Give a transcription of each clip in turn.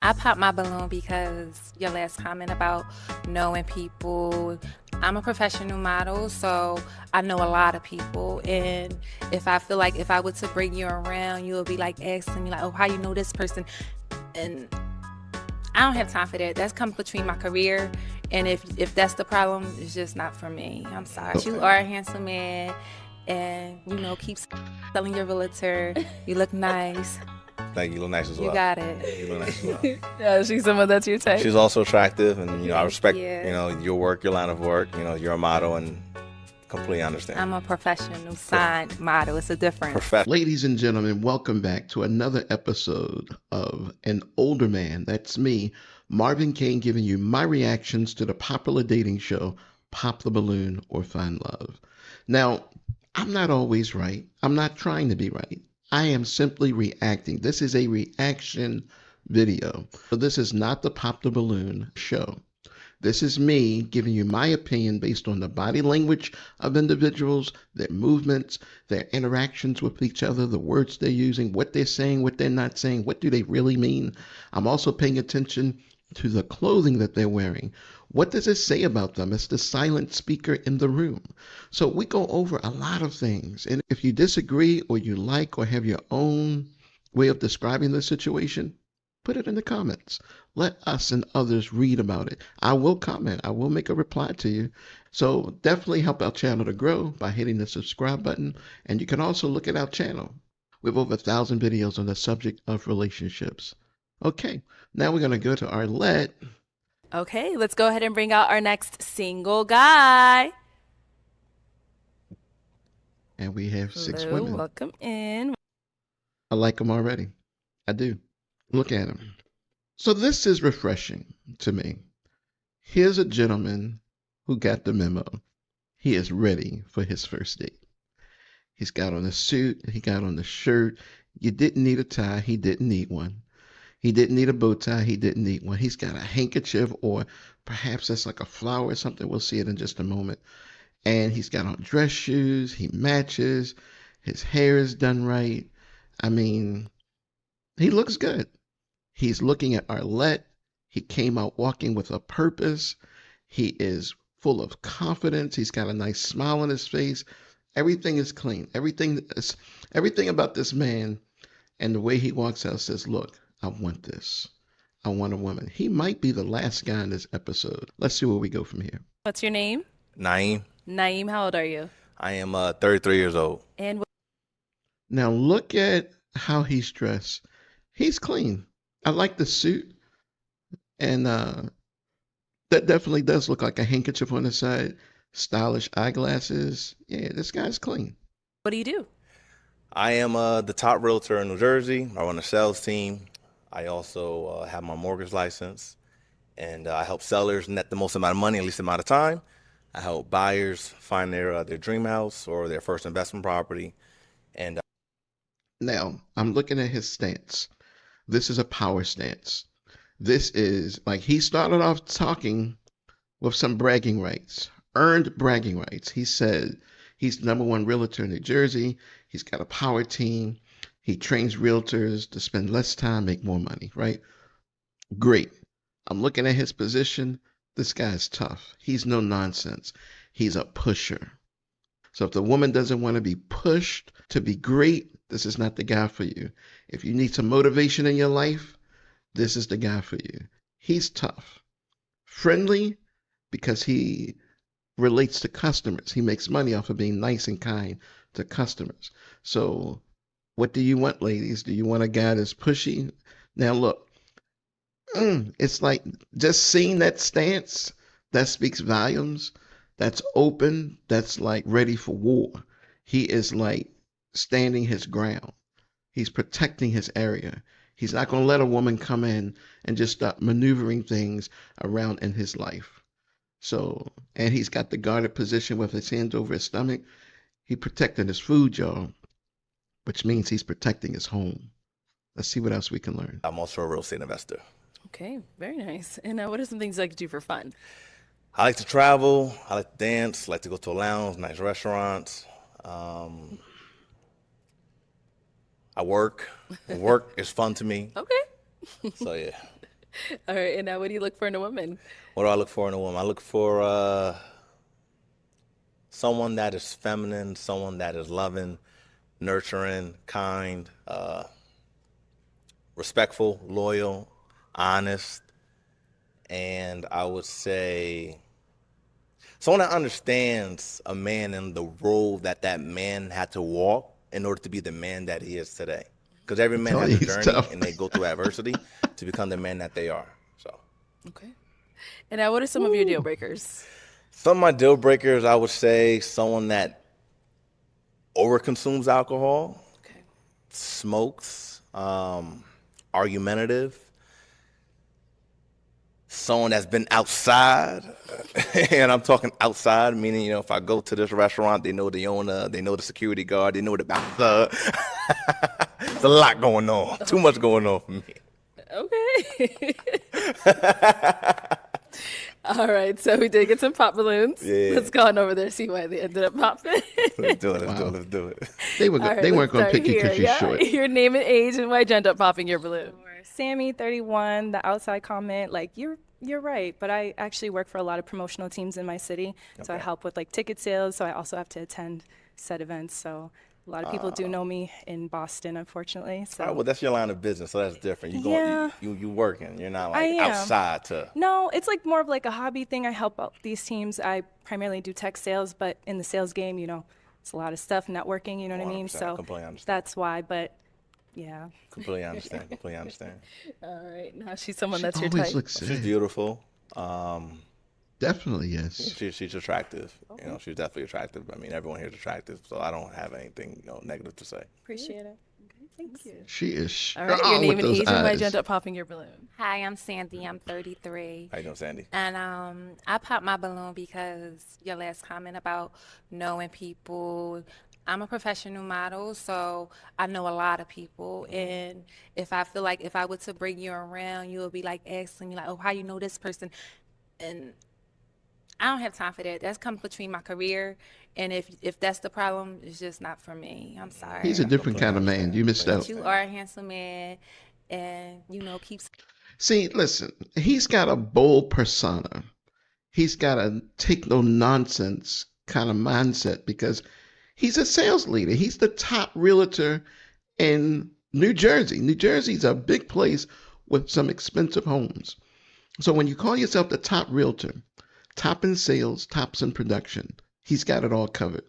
I popped my balloon because your last comment about knowing people. I'm a professional model, so I know a lot of people. And if I feel like if I were to bring you around, you'll be like asking me like, "Oh, how you know this person?" And I don't have time for that. That's come between my career, and if that's the problem, it's just not for me. I'm sorry. You are a handsome man, and keep selling your realtor. You look nice. Thank you. You look nice as well. You got it. You look nice as well. Yeah, she's someone that's your type. She's also attractive, and I respect you. your work, your line of work. You're a model, and completely understand. I'm a professional signed model. It's a difference. Ladies and gentlemen, welcome back to another episode of An Older Man. That's me, Marvin Kane, giving you my reactions to the popular dating show, Pop the Balloon or Find Love. Now, I'm not always right. I'm not trying to be right. I am simply reacting. This is a reaction video. So this is not the Pop the Balloon show. This is me giving you my opinion based on the body language of individuals, their movements, their interactions with each other, the words they're using, what they're saying, what they're not saying, what do they really mean. I'm also paying attention to the clothing that they're wearing. What does it say about them? It's the silent speaker in the room. So we go over a lot of things. And if you disagree or you like or have your own way of describing the situation, put it in the comments. Let us and others read about it. I will comment. I will make a reply to you. So definitely help our channel to grow by hitting the subscribe button. And you can also look at our channel. We have over 1,000 videos on the subject of relationships. Okay, now we're going to go to Arlette. Okay, let's go ahead and bring out our next single guy. And we have 6 Hello, women. welcome in. I like them already. I do. Look at him. So this is refreshing to me. Here's a gentleman who got the memo. He is ready for his first date. He's got on a suit. He got on the shirt. You didn't need a tie. He didn't need one. He didn't need a bow tie. He didn't need one. He's got a handkerchief, or perhaps that's like a flower or something. We'll see it in just a moment. And he's got on dress shoes. He matches. His hair is done right. I mean, he looks good. He's looking at Arlette. He came out walking with a purpose. He is full of confidence. He's got a nice smile on his face. Everything is clean. Everything about this man and the way he walks out says, look, I want this. I want a woman. He might be the last guy in this episode. Let's see where we go from here. What's your name? Naim. Naim, how old are you? I am 33 years old. And Now look at how he's dressed. He's clean. I like the suit. And that definitely does look like a handkerchief on the side. Stylish eyeglasses. Yeah, this guy's clean. what do you do? I am the top realtor in New Jersey. I run a sales team. I also have my mortgage license, and I help sellers net the most amount of money in the least amount of time. I help buyers find their dream house or their first investment property. And Now, I'm looking at his stance. This is a power stance. This is like he started off talking with some bragging rights, earned bragging rights. He said he's the #1 realtor in New Jersey. He's got a power team. He trains realtors to spend less time, make more money, right? Great. I'm looking at his position. This guy's tough. He's no nonsense. He's a pusher. So if the woman doesn't want to be pushed to be great, this is not the guy for you. If you need some motivation in your life, this is the guy for you. He's tough. Friendly because he relates to customers. He makes money off of being nice and kind to customers. So what do you want, ladies? Do you want a guy that's pushy? Now look, it's like just seeing that stance, that speaks volumes. That's open. That's like ready for war. He is like standing his ground. He's protecting his area. He's not going to let a woman come in and just start maneuvering things around in his life. So, and he's got the guarded position with his hands over his stomach. He protecting his food, y'all, which means he's protecting his home. Let's see what else we can learn. I'm also a real estate investor. Okay, very nice. And what are some things you like to do for fun? I like to travel. I like to dance. I like to go to a lounge, nice restaurants. I work. Work is fun to me. Okay. So yeah. All right, and now what do you look for in a woman? What do I look for in a woman? I look for someone that is feminine, someone that is loving, nurturing, kind, respectful, loyal, honest, and I would say someone that understands a man and the role that that man had to walk in order to be the man that he is today. Because every man has a He's journey tough. and they go through adversity to become the man that they are. So, Okay. And now what are some of your deal breakers? some of my deal breakers, I would say someone that overconsumes alcohol, Okay. smokes, argumentative, someone that's been outside, and I'm talking outside, meaning, if I go to this restaurant, they know the owner, they know the security guard, they know the bouncer. There's a lot going on, too much going on for me. Okay. All right, so we did get some pop balloons. Yeah. Let's go on over there, see why they ended up popping. Let's do it, let's do it. They All right, weren't let's going to pick start you because here. you're short. Your name and age and why'd you end up popping your balloon? Sammy, 31, the outside comment, like you're right, but I actually work for a lot of promotional teams in my city. So I Okay. help with like ticket sales, so I also have to attend said events. So a lot of people do know me in Boston, unfortunately. So All right, well, that's your line of business, so that's different. Yeah. You working. You're not I like am. outside to. no, it's like more of like a hobby thing. I help out these teams. I primarily do tech sales, but in the sales game, it's a lot of stuff, networking, you know what I mean? 100%, So completely understand. that's why, but yeah. Completely understand. Completely understand. All right, now she's someone She that's your always type. looks She's sad. beautiful. Definitely, yes. She's attractive. She's definitely attractive. I mean, everyone here is attractive, so I don't have anything negative to say. Appreciate it. Thank you. She is All right, your strong name with and those age and why'd eyes. you end up popping your balloon? Hi, I'm Sandy. I'm 33. How you doing, Sandy? And I popped my balloon because your last comment about knowing people. I'm a professional model, so I know a lot of people. And if I feel like if I were to bring you around, you would be like asking me like, oh, how you know this person? And I don't have time for that. That's come between my career. And if that's the problem, it's just not for me. I'm sorry. He's a different kind of man. You missed out. But you are a handsome man and keep See, listen, he's got a bold persona. He's got a take no nonsense kind of mindset because he's a sales leader. He's the top realtor in New Jersey. New Jersey's a big place with some expensive homes. So when you call yourself the top realtor, top in sales, tops in production, he's got it all covered.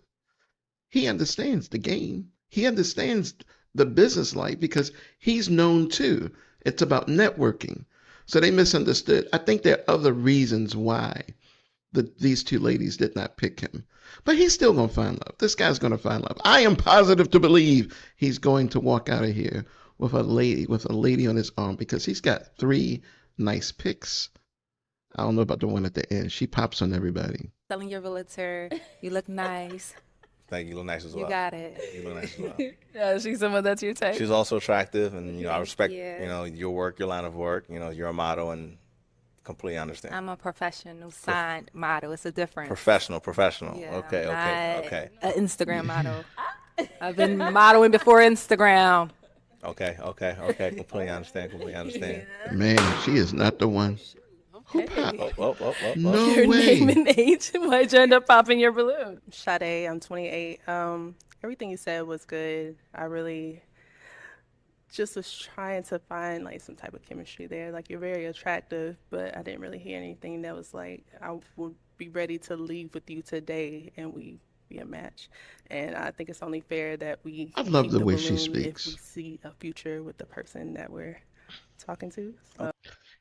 He understands the game. He understands the business life because he's known too. It's about networking. So they misunderstood. I think there are other reasons why these two ladies did not pick him. But he's still going to find love. This guy's going to find love. I am positive to believe he's going to walk out of here with a lady on his arm because he's got 3 nice picks. I don't know about the one at the end. She pops on everybody. telling your realtor, you look nice. Thank you. You look nice as well. You got it. You look nice as well. Yeah, she's someone that's your type. She's also attractive, and I respect you. your work, your line of work. You're a model, and completely understand. I'm a professional signed model. It's a difference. Professional. Yeah, Okay. I'm Okay. not an Instagram model. I've been modeling before Instagram. Okay. Completely understand. Man, she is not the one. Who Okay. popped? Oh. No Your way. name and age and why'd you end up popping your balloon? Sade, I'm 28. Everything you said was good. I really just was trying to find like some type of chemistry there. Like you're very attractive, but I didn't really hear anything that was like I would be ready to leave with you today and we be a match. And I think it's only fair that we I love keep the way she balloon speaks. if we see a future with the person that we're talking to. So.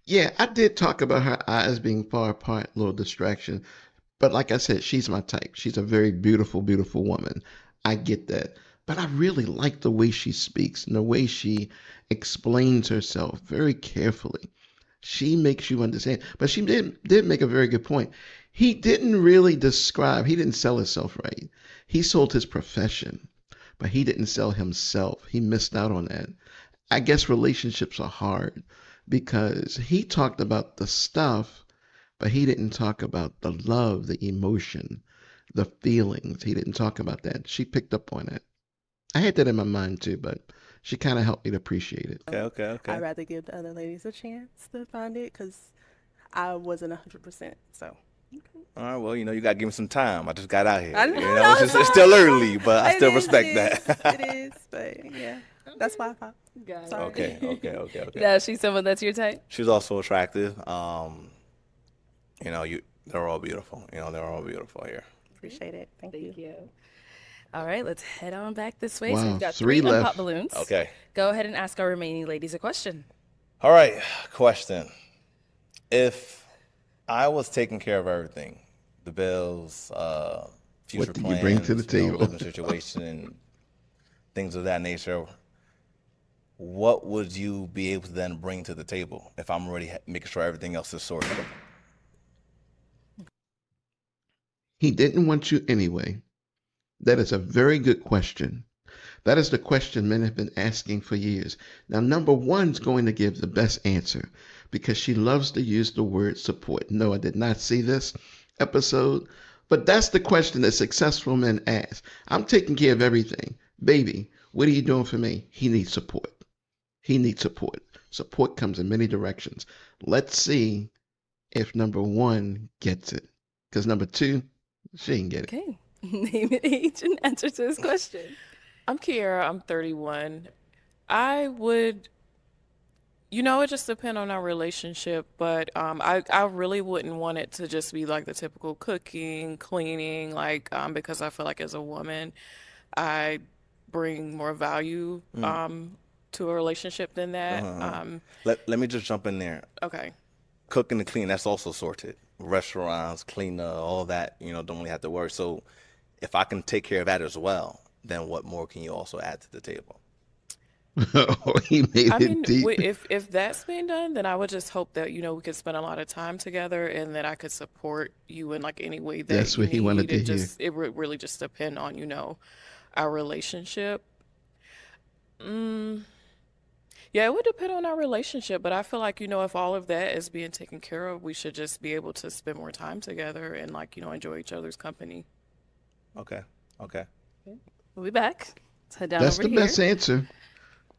Yeah, I did talk about her eyes being far apart, a little distraction. But like I said, she's my type. She's a very beautiful, beautiful woman. I get that. But I really like the way she speaks and the way she explains herself very carefully. She makes you understand. But she did make a very good point. He didn't really he didn't sell himself right. He sold his profession, but he didn't sell himself. He missed out on that. I guess relationships are hard because he talked about the stuff, but he didn't talk about the love, the emotion, the feelings. He didn't talk about that. She picked up on it. I had that in my mind too, but she kind of helped me to appreciate it. Okay. I'd rather give the other ladies a chance to find it because I wasn't 100%. So. All right, well, you got to give me some time. I just got out here. I know, It's still early, but I still respect that. It is, but yeah, that's why I thought. Got it. Sorry. Okay. Now, she's someone that's your type? She's also attractive. They're all beautiful. They're all beautiful here. Appreciate it. Thank you. All right, let's head on back this way. So Wow, we've got 3 3 left. pop balloons. Okay. Go ahead and ask our remaining ladies a question. All right, question. If I was taking care of everything, the bills, future What do plans, you bring to the table? living situation, and things of that nature, what would you be able to then bring to the table if I'm already making sure everything else is sorted? He didn't want you anyway. That is a very good question. That is the question men have been asking for years. Now, number one's going to give the best answer because she loves to use the word support. No, I did not see this episode, but that's the question that successful men ask. I'm taking care of everything. Baby, what are you doing for me? He needs support. He needs support. Support comes in many directions. Let's see if number one gets it. Because number two, she didn't get it. Okay. Name and age and answer to this question. I'm Kiara. I'm 31. I would, it just depends on our relationship, but I really wouldn't want it to just be like the typical cooking, cleaning, because I feel like as a woman, I bring more value to a relationship than that. Let me just jump in there. Okay. Cooking and cleaning, that's also sorted. Restaurants, cleaner, all that, don't really have to worry. So if I can take care of that as well, then what more can you also add to the table? Oh, he made it deep. If that's being done, then I would just hope that, we could spend a lot of time together and that I could support you in any way that That's you what he wanted need. to hear. It would really just depend on, our relationship. Yeah, it would depend on our relationship, but I feel like, if all of that is being taken care of, we should just be able to spend more time together and enjoy each other's company. Okay. We'll be back. Let's head down That's over the here. best answer.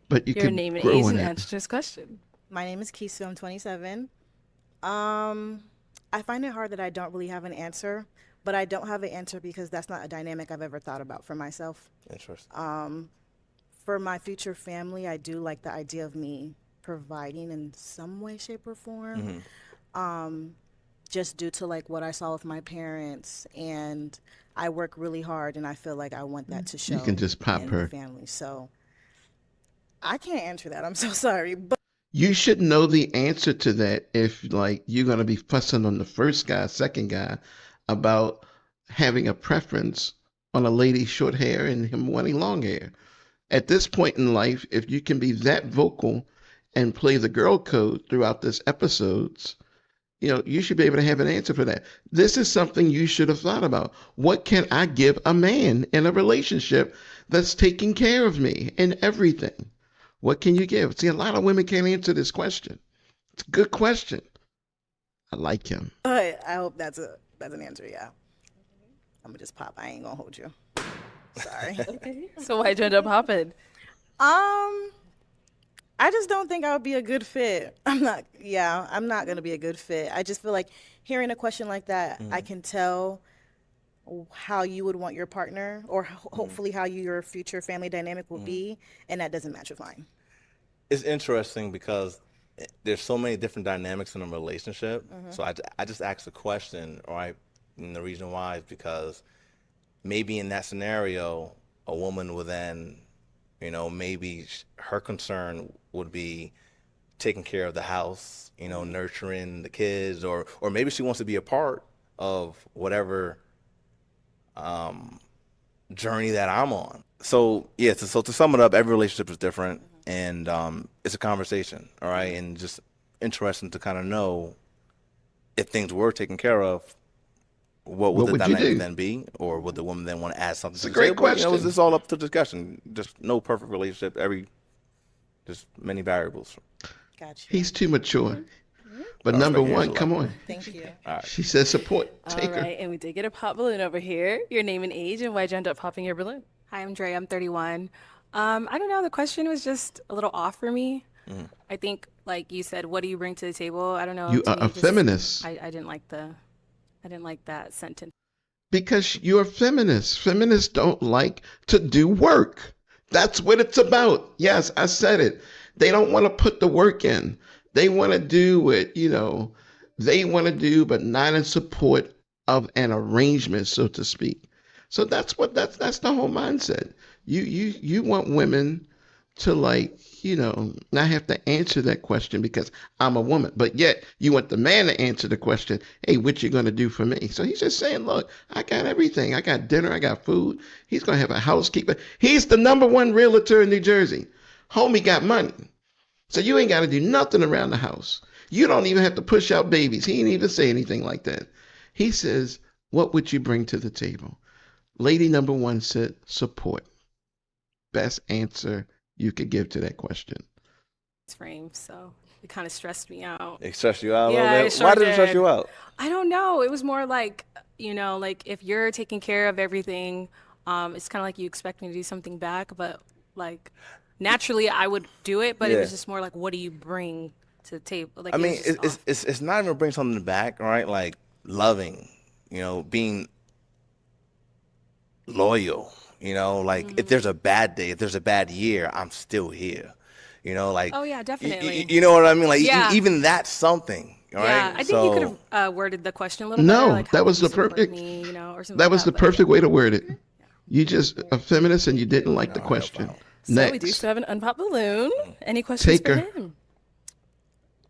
But you Your can name and grow age in and it. answer to this question. My name is Kisu. I'm 27. I find it hard that I don't really have an answer, but I don't have an answer because that's not a dynamic I've ever thought about for myself. Interesting. For my future family, I do like the idea of me providing in some way, shape, or form. Just due to what I saw with my parents, and I work really hard, and I feel like I want that to show. You can just pop in her. the family. So I can't answer that. I'm so sorry, but You should know the answer to that if you're going to be fussing on the first guy, second guy about having a preference on a lady's short hair and him wanting long hair. At this point in life, if you can be that vocal and play the girl code throughout this episodes, you should be able to have an answer for that. This is something you should have thought about. What can I give a man in a relationship that's taking care of me in everything? What can you give? See, a lot of women can't answer this question. It's a good question. I like him. I hope that's an answer. Yeah, I'm gonna just pop. I ain't gonna hold you. Sorry. So why'd you end up hopping? I just don't think I would be a good fit. I'm not going to be a good fit. I just feel like hearing a question like that, I can tell how you would want your partner or hopefully how your future family dynamic will be, and that doesn't match with mine. It's interesting because there's so many different dynamics in a relationship. So I just asked the question, right? And the reason why is because maybe in that scenario, a woman would then, maybe her concern would be taking care of the house, nurturing the kids, or maybe she wants to be a part of whatever journey that I'm on. So yeah, so to sum it up, every relationship is different, and it's a conversation, all right, and just interesting to kind of know if things were taken care of. What would the would you dynamic do? then be, or would the woman then want to add something? It's a to the great table? question. It's all up to discussion. Just no perfect relationship. Just many variables. Gotcha. He's too mature. But I number respect one, Angela. come on. Thank you. All right. She says support. All Take her. right, and we did get a pop balloon over here. Your name and age, and why'd you end up popping your balloon? Hi, I'm Dre. I'm 31. I don't know. The question was just a little off for me. I think, like you said, what do you bring to the table? I don't know. You To are me, a it just feminist I didn't like I didn't like that sentence. because you're a feminist. Feminists don't like to do work. That's what it's about. Yes, I said it. They don't want to put the work in. They want to do what, they want to do, but not in support of an arrangement, so to speak. So that's the whole mindset. You want women to, like, not have to answer that question because I'm a woman. But yet you want the man to answer the question, hey, what you gonna do for me? So he's just saying, look, I got everything. I got dinner, I got food. He's gonna have a housekeeper. He's the number one realtor in New Jersey. Homie got money. So you ain't gotta do nothing around the house. You don't even have to push out babies. He ain't even say anything like that. He says, what would you bring to the table? Lady number one said support. Best answer you could give to that question. Frame, so it kind of stressed me out. It stressed you out a Yeah, little it bit? sure Why did it stress did. you out? I don't know. It was more like, like if you're taking care of everything, it's kind of like you expect me to do something back, but like naturally I would do it, but it Yeah. was just more like, what do you bring to the table? Like I it mean, was just off. it's not even bring something back, right? Like loving, being loyal, like if there's a bad day, if there's a bad year, I'm still here. Like Oh yeah, definitely. you know what I mean? Like Yeah. even that's something, all Yeah, right? I think you could So have worded the question a little better, No, like how that would was you the support perfect me, or something that like was the that. But perfect way to word it. You just a feminist and you didn't like the all right, no question. problem. so we do Next. still have an unpopped balloon. Any questions for Taker. him?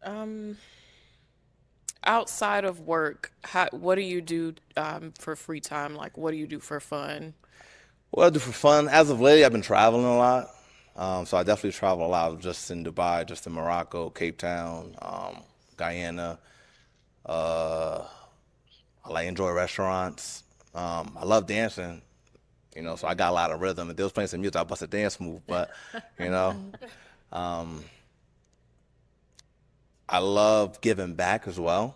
Um, outside of work, what do you do for free time? Like, what do you do for fun? What I do for fun, as of late, I've been traveling a lot. So I definitely travel a lot, just in Dubai, just in Morocco, Cape Town, Guyana. Uh, I like enjoy restaurants. I love dancing, so I got a lot of rhythm. If they was playing some music, I bust a dance move. But, you know, um, I love giving back as well.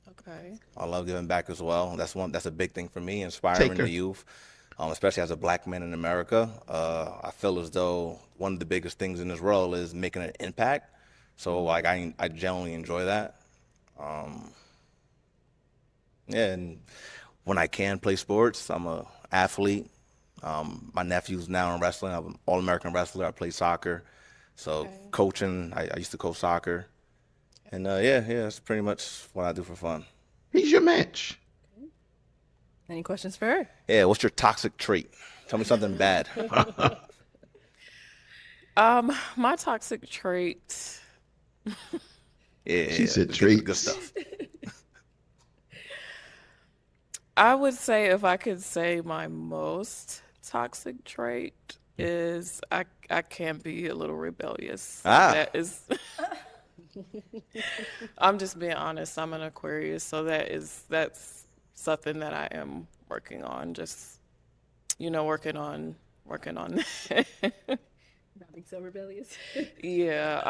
Okay. I love giving back as well. That's a big thing for me, inspiring Taker. the youth, especially as a black man in America. I feel as though one of the biggest things in this world is making an impact. So like I generally enjoy that. Um, yeah, and when I can play sports, I'm a athlete. My nephew's now in wrestling. I'm an All-American wrestler. I play soccer. So coaching, I used to coach soccer. And yeah, that's pretty much what I do for fun. He's your match. Any questions for her? Yeah, what's your toxic trait? Tell me something bad. My toxic trait. Yeah, She said good traits. stuff. I would say if I could say my most toxic trait is I can be a little rebellious. Ah. That is I'm just being honest. I'm an Aquarius, so that's something that I am working on. Just working on that. Not being so rebellious. Yeah.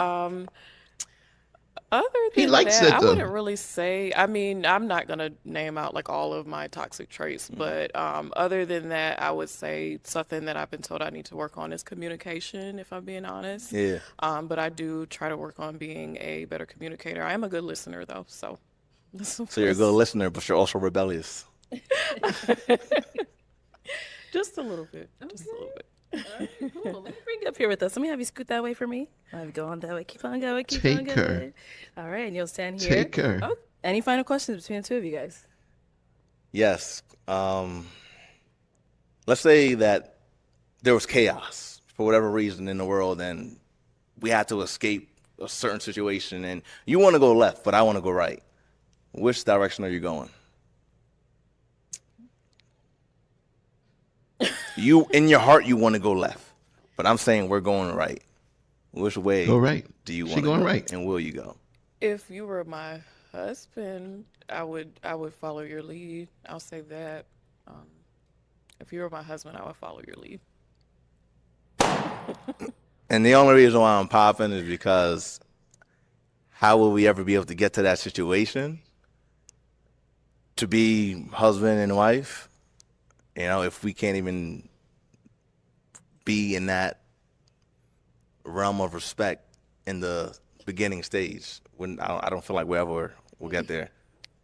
Other He than likes that, it, I though. wouldn't really say. I mean, I'm not gonna name out like all of my toxic traits, but other than that, I would say something that I've been told I need to work on is communication, if I'm being honest. Yeah. But I do try to work on being a better communicator. I am a good listener though, so. So you're a good listener, but you're also rebellious. Just a little bit. Just a little bit. Cool. Let me bring you up here with us. Let me have you scoot that way for me. Let me go on that way. Keep on going. Keep on Take her. going. All right, and you'll stand here. Take her. Oh, any final questions between the two of you guys? Yes. Let's say that there was chaos for whatever reason in the world, and we had to escape a certain situation, and you want to go left, but I want to go right. Which direction are you going? You, in your heart, you want to go left, but I'm saying we're going right. Which way Go right. do you She want to going go, right. and will you go? If you were my husband, I would follow your lead. I'll say that. If you were my husband, I would follow your lead. And the only reason why I'm popping is because how will we ever be able to get to that situation to be husband and wife, if we can't even be in that realm of respect in the beginning stage. When I don't feel like we'll get there.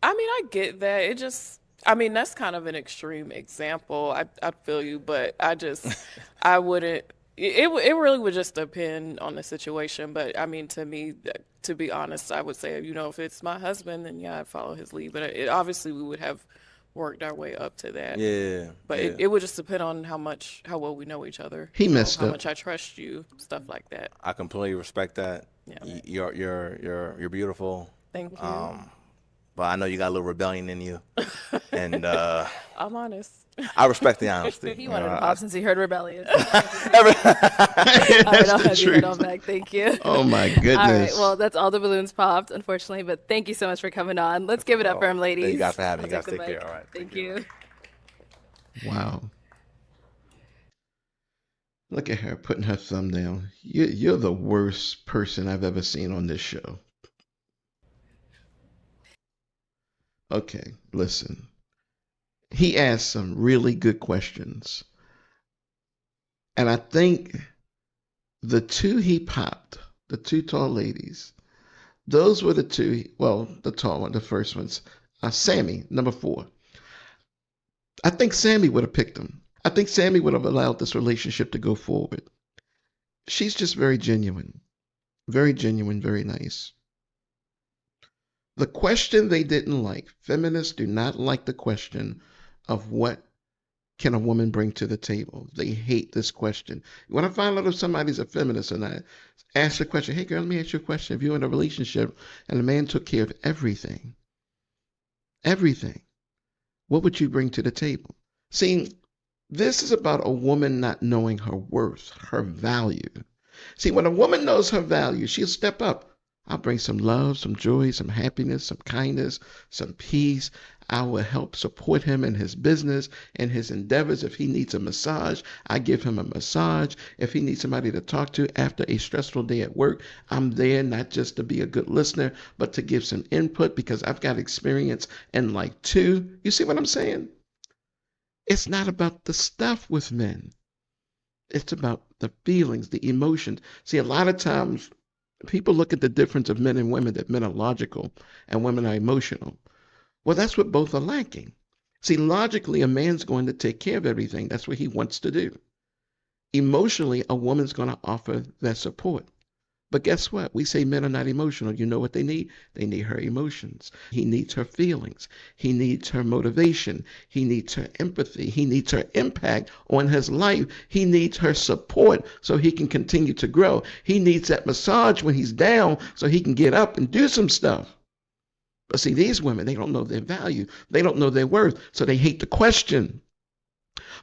I mean, I get that. It just, I mean, that's kind of an extreme example. I feel you, but I wouldn't. It really would just depend on the situation. But I mean, to me, to be honest, I would say, if it's my husband, then yeah, I'd follow his lead. But obviously, we would have worked our way up to that. Yeah. But yeah. It would just depend on how well we know each other. He messed how up. much I trust you, stuff like that. I completely respect that. Yeah. You're beautiful. Thank you. But I know you got a little rebellion in you, and I'm honest. I respect the honesty. He wanted to pop since he heard rebellion. That's All right, I'll the have you head on truth. back. Thank you. Oh my goodness. All right, well, that's all the balloons popped, unfortunately, but thank you so much for coming on. Let's give it up for him, ladies. Thank you guys for having me. You I'll guys take the care. mic. All right. Thank you. Wow. Look at her putting her thumb down. You're the worst person I've ever seen on this show. Okay, listen. He asked some really good questions. And I think the two he popped, the two tall ladies, those were the two, well, the tall one, the first ones. Sammy, number 4. I think Sammy would have picked him. I think Sammy would have allowed this relationship to go forward. She's just very genuine, very nice. The question they didn't like, feminists do not like the question of what can a woman bring to the table. They hate this question. When I find out if somebody's a feminist and I ask the question, hey girl, let me ask you a question. If you're in a relationship and a man took care of everything, what would you bring to the table? See, this is about a woman not knowing her worth, her value. See, when a woman knows her value, she'll step up. I'll bring some love, some joy, some happiness, some kindness, some peace. I will help support him in his business and his endeavors. If he needs a massage, I give him a massage. If he needs somebody to talk to after a stressful day at work, I'm there not just to be a good listener, but to give some input because I've got experience in life too. You see what I'm saying? It's not about the stuff with men. It's about the feelings, the emotions. See, a lot of times people look at the difference of men and women, that men are logical and women are emotional. Well, that's what both are lacking. See, logically, a man's going to take care of everything. That's what he wants to do. Emotionally, a woman's going to offer that support. But guess what? We say men are not emotional. You know what they need? They need her emotions. He needs her feelings. He needs her motivation. He needs her empathy. He needs her impact on his life. He needs her support so he can continue to grow. He needs that massage when he's down so he can get up and do some stuff. But see, these women, they don't know their value. They don't know their worth, so they hate the question.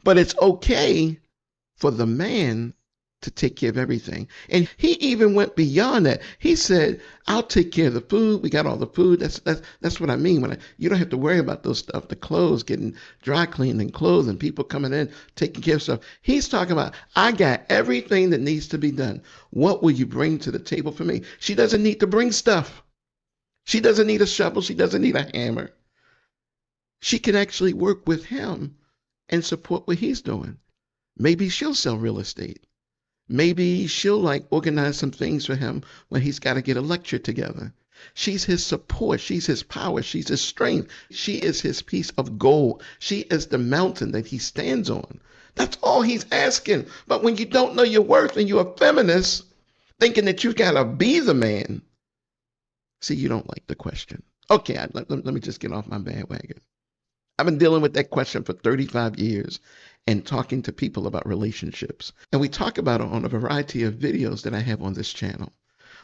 But it's okay for the man to take care of everything. And he even went beyond that. He said, I'll take care of the food. We got all the food. That's what I mean. You don't have to worry about those stuff, the clothes, getting dry cleaned and clothes and people coming in, taking care of stuff. He's talking about, I got everything that needs to be done. What will you bring to the table for me? She doesn't need to bring stuff. She doesn't need a shovel. She doesn't need a hammer. She can actually work with him and support what he's doing. Maybe she'll sell real estate. Maybe she'll organize some things for him when he's got to get a lecture together. She's his support. She's his power. She's his strength. She is his piece of gold. She is the mountain that he stands on. That's all he's asking. But when you don't know your worth and you're a feminist, thinking that you got to be the man, see, you don't like the question. Okay, let me just get off my bandwagon. I've been dealing with that question for 35 years and talking to people about relationships. And we talk about it on a variety of videos that I have on this channel.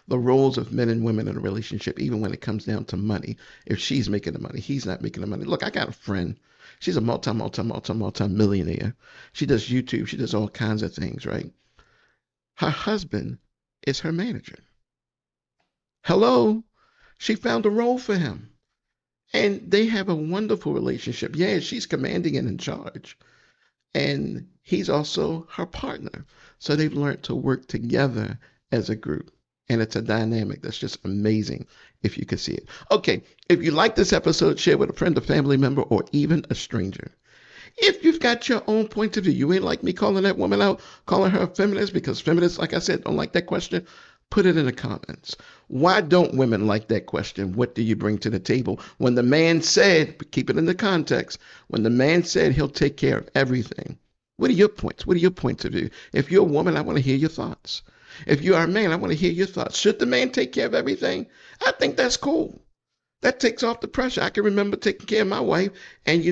The roles of men and women in a relationship, even when it comes down to money. If she's making the money, he's not making the money. Look, I got a friend. She's a multi-millionaire. She does YouTube. She does all kinds of things, right? Her husband is her manager. Hello? She found a role for him. And they have a wonderful relationship. Yeah, she's commanding and in charge. And he's also her partner. So they've learned to work together as a group. And it's a dynamic that's just amazing if you could see it. Okay, if you like this episode, share with a friend, a family member, or even a stranger. If you've got your own point of view, you ain't like me calling that woman out, calling her a feminist, because feminists, like I said, don't like that question. Put it in the comments. Why don't women like that question? What do you bring to the table? When the man said, keep it in the context, when the man said he'll take care of everything, what are your points? What are your points of view? If you're a woman, I want to hear your thoughts. If you are a man, I want to hear your thoughts. Should the man take care of everything? I think that's cool. That takes off the pressure. I can remember taking care of my wife, and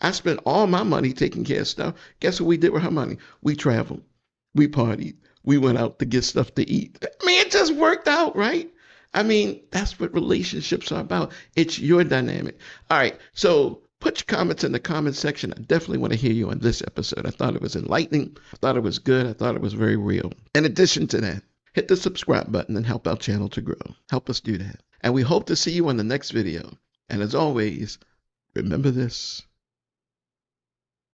I spent all my money taking care of stuff. Guess what we did with her money? We traveled, we partied, we went out to get stuff to eat. I mean, it just worked out, right? I mean, that's what relationships are about. It's your dynamic. All right, so put your comments in the comment section. I definitely want to hear you on this episode. I thought it was enlightening. I thought it was good. I thought it was very real. In addition to that, hit the subscribe button and help our channel to grow. Help us do that. And we hope to see you on the next video. And as always, remember this.